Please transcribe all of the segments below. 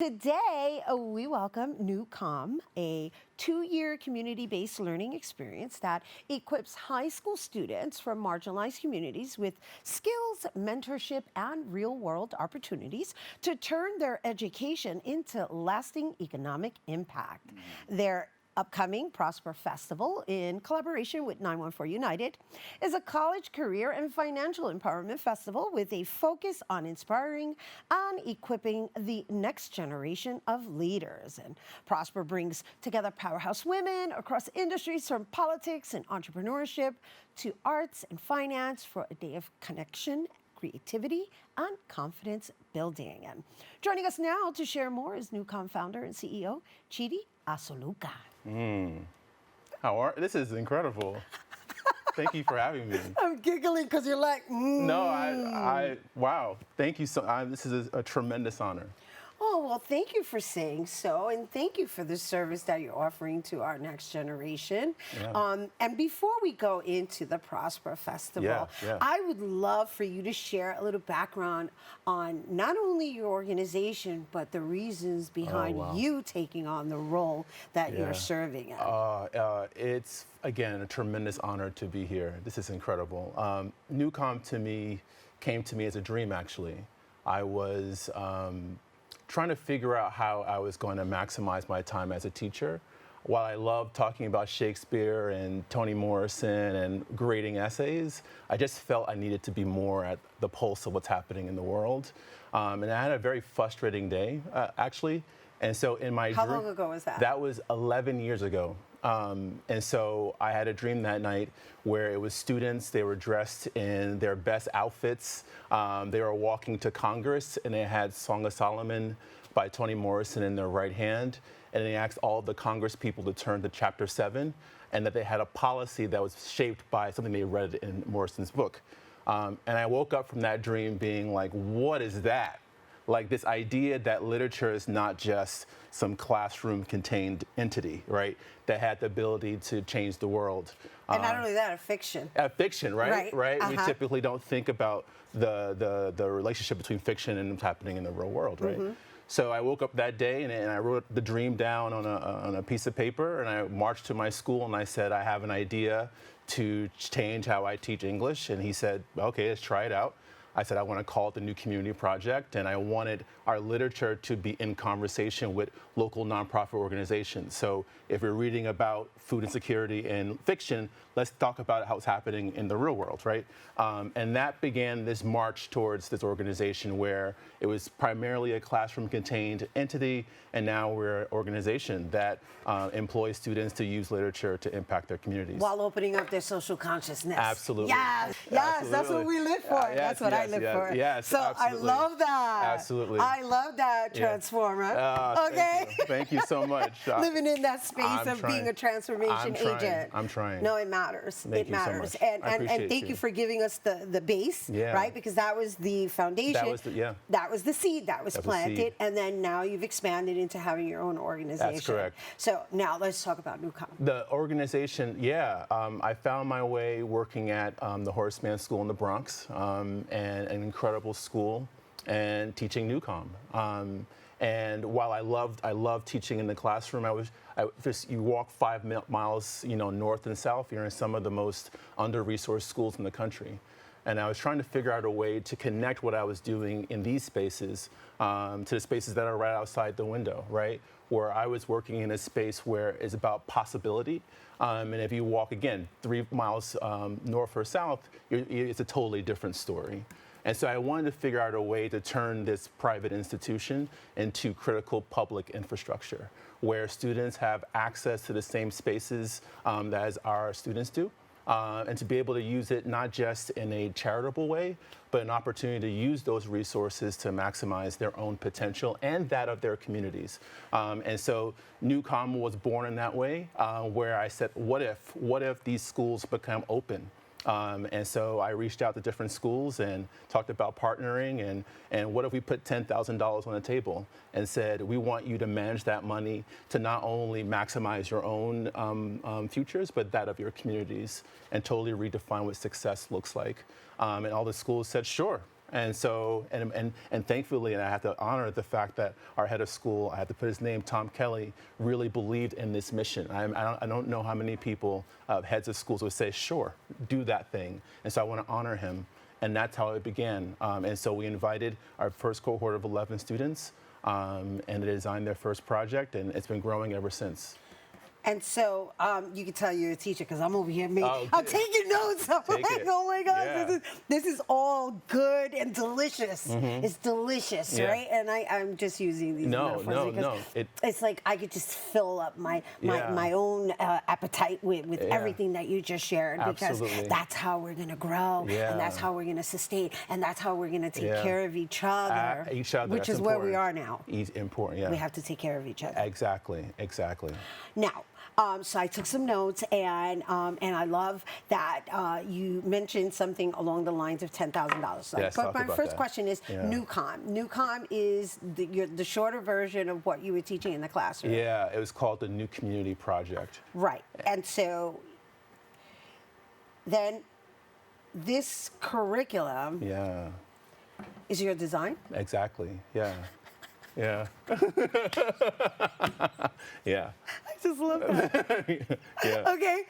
Today, we welcome New Comm, a 2-year community-based learning experience that equips high school students from marginalized communities with skills, mentorship, and real-world opportunities to turn their education into lasting economic impact. Their upcoming ProspHer Festival, in collaboration with 914 United, is a college career and financial empowerment festival with a focus on inspiring and equipping the next generation of leaders. And ProspHer brings together powerhouse women across industries from politics and entrepreneurship to arts and finance for a day of connection, creativity, and confidence building. And joining us now to share more is New Comm founder and CEO, Chidi Asoluka. This is incredible. Thank you for having me. I'm giggling because you're like, No, wow. Thank you this is a tremendous honor. Oh, well, thank you for saying so, and thank you for the service that you're offering to our next generation. Yeah. And before we go into the ProspHer Festival, Yeah. I would love for you to share a little background on not only your organization, but the reasons behind you taking on the role that you're serving in. It's, again, a tremendous honor to be here. This is incredible. Newcom came to me as a dream, actually. I was trying to figure out how I was going to maximize my time as a teacher. While I love talking about Shakespeare and Toni Morrison and grading essays, I just felt I needed to be more at the pulse of what's happening in the world. And I had a very frustrating day, actually. And so in my How long ago was that? That was 11 years ago. And so I had a dream that night where it was students, they were dressed in their best outfits, they were walking to Congress, and they had Song of Solomon by Toni Morrison in their right hand, and they asked all the Congress people to turn to chapter 7, and that they had a policy that was shaped by something they read in Morrison's book. And I woke up from that dream being like, what is that? Like this idea that literature is not just some classroom-contained entity, right? That had the ability to change the world. And not only that, a fiction. Fiction, right? Right. We typically don't think about the relationship between fiction and what's happening in the real world, right? So I woke up that day and I wrote the dream down on a piece of paper, and I marched to my school and I said, I have an idea to change how I teach English. And he said, okay, let's try it out. I said, I want to call it the New Community Project, and I wanted our literature to be in conversation with local nonprofit organizations. So if we're reading about food insecurity in fiction, let's talk about how it's happening in the real world, right? And that began this march towards this organization where it was primarily a classroom-contained entity, and now we're an organization that employs students to use literature to impact their communities. While opening up their social consciousness. Absolutely. Yes, Absolutely. That's what we live for. That's what I live for. Yes, so absolutely. I love that. Absolutely. I love that, Transformer. Okay. Thank you so much. Living in that space of being a transformation agent. I'm trying. No, it matters. Thank it matters. You so much. And thank you for giving us the base, right? Because that was the foundation. That was the seed that was planted, and then now you've expanded into having your own organization. That's correct. So now let's talk about New Comm. The organization, I found my way working at the Horseman School in the Bronx, and an incredible school, and teaching New Comm. And while I loved teaching in the classroom, you walk 5 miles, north and south, you're in some of the most under-resourced schools in the country. And I was trying to figure out a way to connect what I was doing in these spaces to the spaces that are right outside the window, right? Where I was working in a space where it's about possibility. And if you walk, again, 3 miles north or south, it's a totally different story. And so I wanted to figure out a way to turn this private institution into critical public infrastructure, where students have access to the same spaces as our students do, and to be able to use it not just in a charitable way, but an opportunity to use those resources to maximize their own potential and that of their communities. And so New Comm was born in that way, where I said, what if these schools become open? And so I reached out to different schools and talked about partnering, and what if we put $10,000 on the table and said, we want you to manage that money to not only maximize your own futures, but that of your communities, and totally redefine what success looks like. And all the schools said, sure. And so, and thankfully, and I have to honor the fact that our head of school, I have to put his name, Tom Kelly, really believed in this mission. I don't know how many people, heads of schools would say, sure, do that thing. And so I want to honor him. And that's how it began. And so we invited our first cohort of 11 students, and they designed their first project, and it's been growing ever since. And so you can tell you're a teacher because I'm over here. Oh, I'm taking notes. I'm like, it. oh my God, Yeah. this is all good and delicious. It's delicious, Yeah. right? And I'm just using these metaphors because it's like I could just fill up my own appetite with everything that you just shared, because that's how we're going to grow, and that's how we're going to sustain, and that's how we're going to take care of each other, which is where we are now. Important, yeah. We have to take care of each other. Exactly. Now, so I took some notes, and I love that you mentioned something along the lines of $10,000. Yes, but my first that. question is New Comm. New Comm is the shorter version of what you were teaching in the classroom. Yeah, it was called the New Community Project. Right, and so then this curriculum is your design? Exactly, yeah. Yeah. Yeah. I just love that. Yeah. Okay.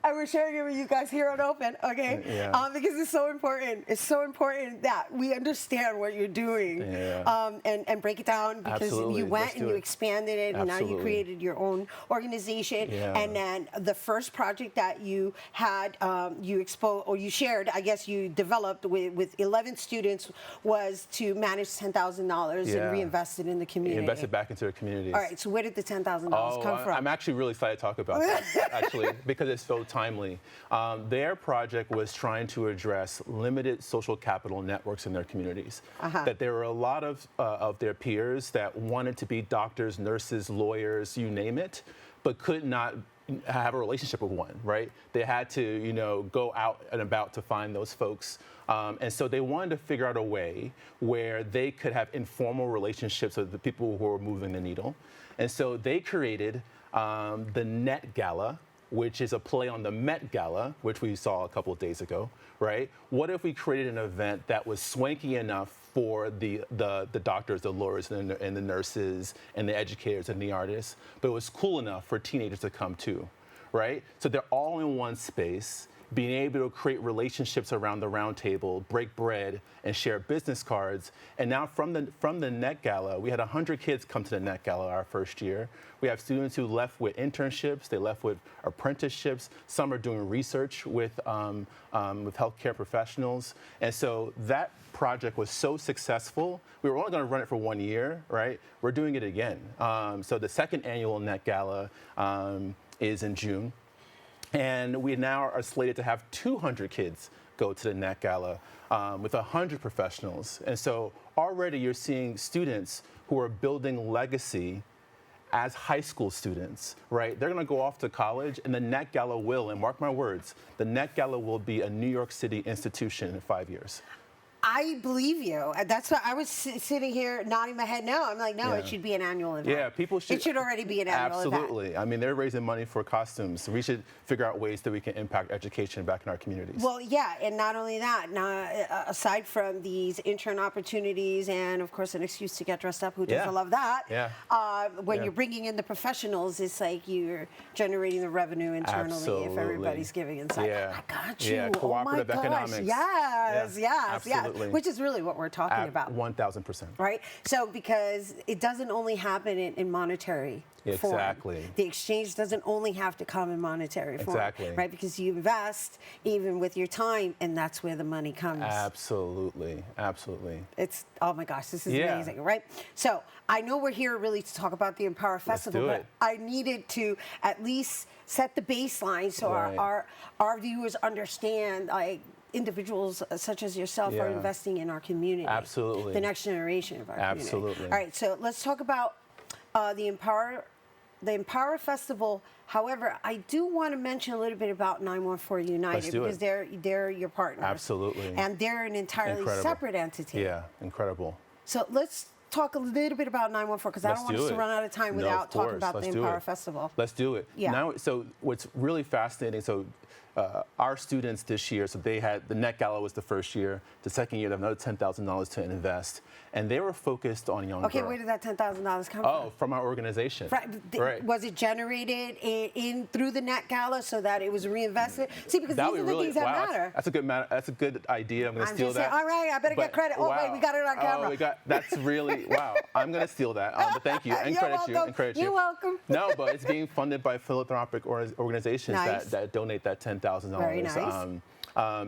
And we're sharing it with you guys here on Open, okay? Yeah. Because it's so important. It's so important that we understand what you're doing, and break it down, because you went and you expanded it, and now you created your own organization. And then the first project that you had, you shared, I guess you developed with 11 students, was to manage $10,000 and reinvest it in the community. Invest it back into the community. All right, so where did the $10,000 come from? I'm actually really excited to talk about that, actually, because it's so timely. Their project was trying to address limited social capital networks in their communities. That there were a lot of their peers that wanted to be doctors, nurses, lawyers, you name it, but could not have a relationship with one, right? They had to, go out and about to find those folks. And so they wanted to figure out a way where they could have informal relationships with the people who were moving the needle. And so they created the Net Gala, which is a play on the Met Gala, which we saw a couple of days ago, right? What if we created an event that was swanky enough for the doctors, the lawyers, and the nurses, and the educators, and the artists, but it was cool enough for teenagers to come too, right? So they're all in one space, being able to create relationships around the round table, break bread, and share business cards. And now from the Net Gala, we had 100 kids come to the Net Gala our first year. We have students who left with internships, they left with apprenticeships. Some are doing research with healthcare professionals. And so that project was so successful, we were only going to run it for 1 year, right? We're doing it again. So the second annual Net Gala is in June. And we now are slated to have 200 kids go to the Net Gala with 100 professionals. And so already you're seeing students who are building legacy as high school students, right? They're going to go off to college, and the Net Gala will, and mark my words, the Net Gala will be a New York City institution in 5 years. I believe you. That's why I was sitting here nodding my head no. I'm like, no, it should be an annual event. Yeah, people should. It should already be an annual event. Absolutely. I mean, they're raising money for costumes. So we should figure out ways that we can impact education back in our communities. Well, yeah, and not only that, aside from these intern opportunities and, of course, an excuse to get dressed up, who doesn't love that? When you're bringing in the professionals, it's like you're generating the revenue internally if everybody's giving inside. I got you. Yeah, cooperative economics. Yes. Absolutely. Which is really what we're talking about. 1,000%. Right? So because it doesn't only happen in monetary form. Exactly. The exchange doesn't only have to come in monetary form. Exactly. Right? Because you invest even with your time, and that's where the money comes. Absolutely. It's, oh my gosh, this is amazing, right? So I know we're here really to talk about the Empower Festival, but I needed to at least set the baseline so our viewers understand, like, individuals such as yourself are investing in our community. Absolutely. The next generation of our community. Absolutely. All right, so let's talk about the Empower Festival. However, I do want to mention a little bit about 914 United because they're your partners. Absolutely. And they're an entirely separate entity. Yeah, incredible. So let's talk a little bit about 914 because I don't want us to run out of time without talking about the Empower Festival. Let's do it. Yeah. Now, so what's really fascinating, so our students this year, so they had, the Net Gala was the first year. The second year, they have another $10,000 to invest. And they were focused on young Okay, girls. where did that $10,000 come from? Oh, from our organization. Right. Was it generated through the Net Gala so that it was reinvested? See, because That these are would the things that matter. That's a good That's a good idea. I'm going to steal just that. saying, all right, I better get credit. Oh, wait, we got it on camera. That's really, wow. I'm going to steal that. But thank you. And You're credit you. welcome. And credit you. You're welcome. No, but it's being funded by philanthropic organizations Nice. that donate that $10,000. Very nice.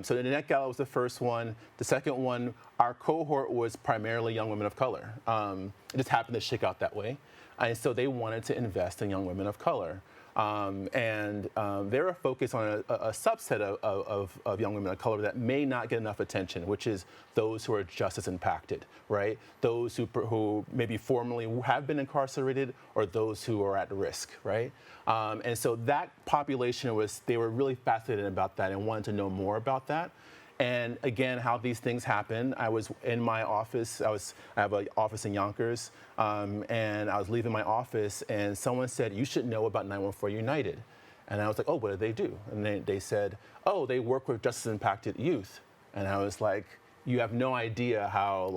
So the Net Gala was the first one. The second one, our cohort was primarily young women of color. It just happened to shake out that way. And so they wanted to invest in young women of color. They were focused on a subset of young women of color that may not get enough attention, which is those who are just as impacted, right? Those who maybe formerly have been incarcerated or those who are at risk, right? And so that population they were really fascinated about that and wanted to know more about that. And again, how these things happen. I was in my office. I have an office in Yonkers, and I was leaving my office, and someone said, "You should know about 914 United." And I was like, "Oh, what do they do?" And they said, "Oh, they work with justice impacted youth." And I was like, "You have no idea how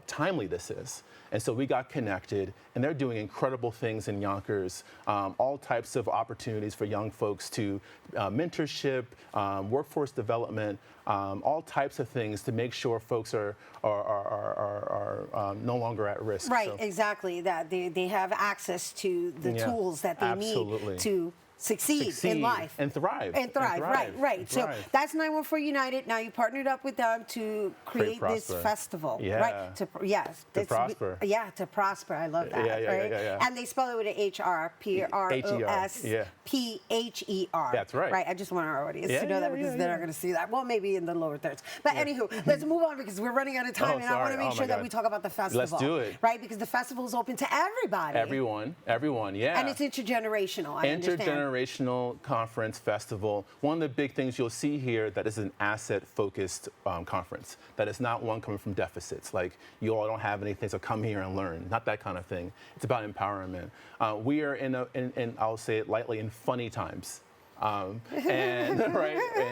timely this is." And so we got connected, and they're doing incredible things in Yonkers, all types of opportunities for young folks to mentorship, workforce development, all types of things to make sure folks are no longer at risk. Right, exactly. That they have access to the tools that they need to succeed in life and thrive. Right. So that's 914 United. Now you partnered up with them to create this festival, right? To ProspHer. Yeah, to ProspHer. I love that. Yeah. And they spell it with an H-R, P-R-O-S-P-H-E-R. That's right. Right. I just want our audience to know that because they're not going to see that. Well, maybe in the lower thirds. But anywho, let's move on because we're running out of time, and I want to make sure that we talk about the festival. Let's do it. Right, because the festival is open to everybody. Everyone. Yeah. And it's intergenerational. I understand. Generational conference festival. One of the big things you'll see here that is an asset-focused conference. That is not one coming from deficits. Like you all don't have anything, so come here and learn. Not that kind of thing. It's about empowerment. We are in I'll say it lightly, in funny times. And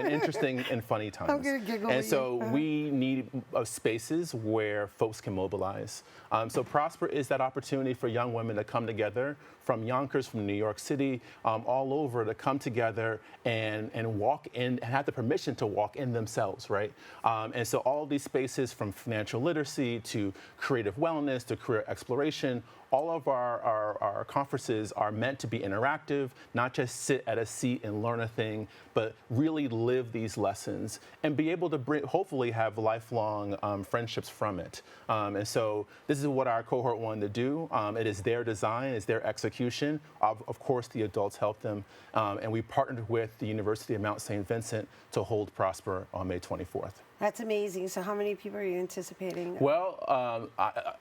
interesting and funny times. I'm gonna giggle. And so we need spaces where folks can mobilize. So ProspHer is that opportunity for young women to come together from Yonkers, from New York City, all over, to come together and walk in and have the permission to walk in themselves, right? And so all of these spaces, from financial literacy to creative wellness to career exploration, all of our conferences are meant to be interactive, not just sit at a seat and learn a thing, but really live these lessons and be able to hopefully have lifelong friendships from it. And so this is what our cohort wanted to do. It is their design, it's their execution. Of course, the adults help them. And we partnered with the University of Mount St. Vincent to hold ProspHer on May 24th. That's amazing. So how many people are you anticipating? Well,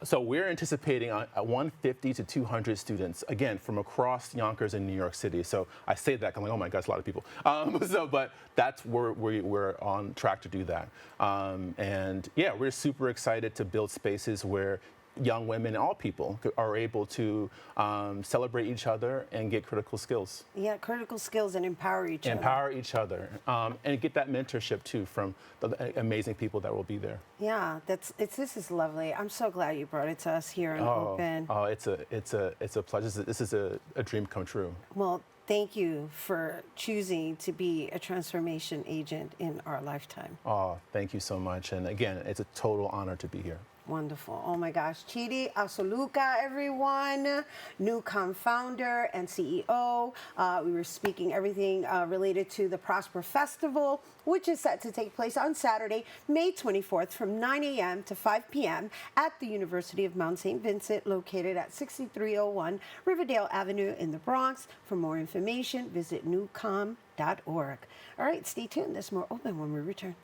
so we're anticipating 150 to 200 students, again, from across Yonkers and New York City. So I say that, I'm like, oh my God, it's a lot of people. But that's where we're on track to do that. And yeah, we're super excited to build spaces where young women and all people are able to celebrate each other and get critical skills. Yeah, critical skills and empower each other. Empower each other and get that mentorship too from the amazing people that will be there. Yeah, this is lovely. I'm so glad you brought it to us here in Open. Oh, it's a pleasure. This is a dream come true. Well, thank you for choosing to be a transformation agent in our lifetime. Oh, thank you so much. And again, it's a total honor to be here. Wonderful. Oh my gosh. Chidi, Asoluka, everyone. New Comm founder and CEO. We were speaking everything related to the ProspHer Festival, which is set to take place on Saturday, May 24th from 9 a.m. to 5 p.m. at the University of Mount St. Vincent, located at 6301 Riverdale Avenue in the Bronx. For more information, visit newcomm.org. All right, stay tuned. There's more Open when we return.